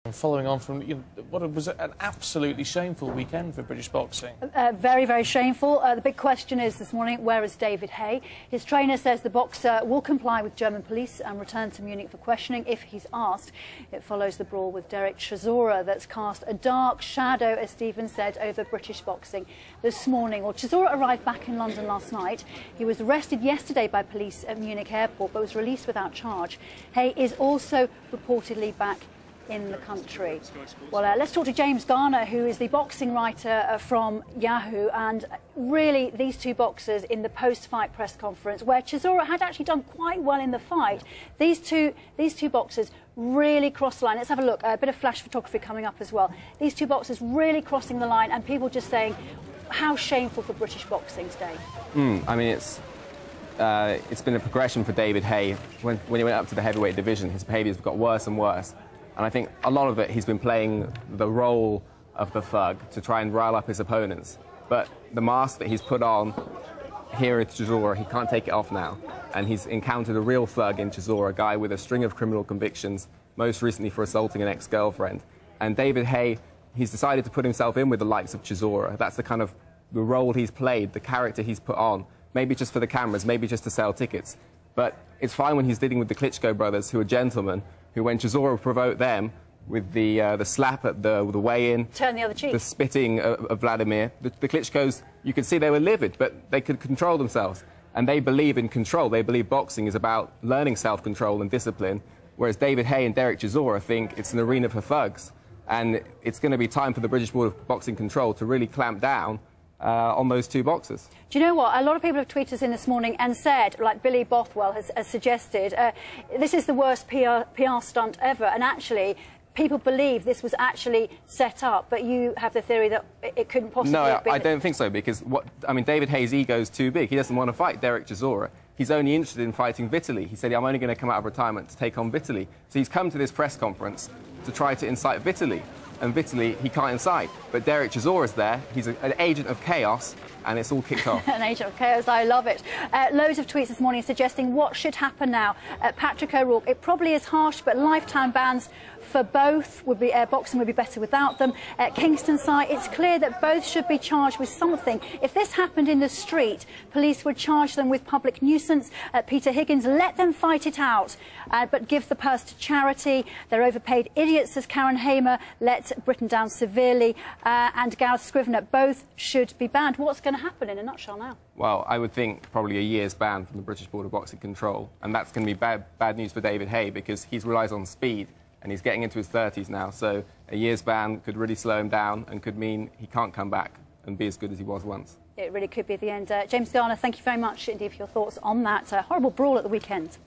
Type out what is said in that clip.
Following on from what was an absolutely shameful weekend for British boxing. Very, very shameful. The big question is this morning, where is David Haye? His trainer says the boxer will comply with German police and return to Munich for questioning if he's asked. It follows the brawl with Chisora that's cast a dark shadow, as Stephen said, over British boxing this morning. Well, Chisora arrived back in London last night. He was arrested yesterday by police at Munich airport but was released without charge. Haye is also reportedly back in the country. Well, let's talk to James Garner, who is the boxing writer from Yahoo, and really these two boxers in the post-fight press conference, where Chisora had actually done quite well in the fight. These two boxers really crossed the line. Let's have a look. A bit of flash photography coming up as well. These two boxers really crossing the line, and people just saying how shameful for British boxing today. I mean, it's been a progression for David Haye. When he went up to the heavyweight division, his behaviour's got worse and worse. And I think a lot of it, he's been playing the role of the thug to try and rile up his opponents. But the mask that he's put on here at Chisora, he can't take it off now. And he's encountered a real thug in Chisora, a guy with a string of criminal convictions, most recently for assaulting an ex-girlfriend. And David Haye, he's decided to put himself in with the likes of Chisora. That's the kind of the role he's played, the character he's put on, maybe just for the cameras, maybe just to sell tickets. But it's fine when he's dealing with the Klitschko brothers, who are gentlemen, who, when Chisora provoked them with the slap at the weigh-in, turn the other cheek, the spitting of Vladimir, the Klitschkos, you could see they were livid, but they could control themselves. And they believe in control. They believe boxing is about learning self-control and discipline, whereas David Haye and Chisora think it's an arena for thugs. And it's going to be time for the British Board of Boxing Control to really clamp down on those two boxers. Do you know what? A lot of people have tweeted us in this morning and said, like Billy Bothwell has suggested, this is the worst PR stunt ever. And actually, people believe this was actually set up, but you have the theory that it couldn't possibly have been. No, I don't think so, because David Haye's ego is too big. He doesn't want to fight Chisora. He's only interested in fighting Vitaly. He said, I'm only going to come out of retirement to take on Vitaly. So he's come to this press conference to try to incite Vitaly. And Vitaly, he can't incite. But Chisora's there. He's an agent of chaos, and it's all kicked off. An agent of chaos, I love it. Loads of tweets this morning suggesting what should happen now. Patrick O'Rourke, it probably is harsh, but lifetime bans for both would be, boxing would be better without them. Kingston side, it's clear that both should be charged with something. If this happened in the street, police would charge them with public nuisance. Peter Higgins, let them fight it out, but give the purse to charity. They're overpaid idiots, says Karen Hamer. Let Britain down severely. And Gareth Scrivener, both should be banned. What's going to happen in a nutshell now? Well, I would think probably a year's ban from the British Board of Boxing Control. And that's going to be bad news for David Haye, because he relies on speed. And he's getting into his 30s now, so a year's ban could really slow him down and could mean he can't come back and be as good as he was once. It really could be the end. James Garner, thank you very much indeed for your thoughts on that horrible brawl at the weekend.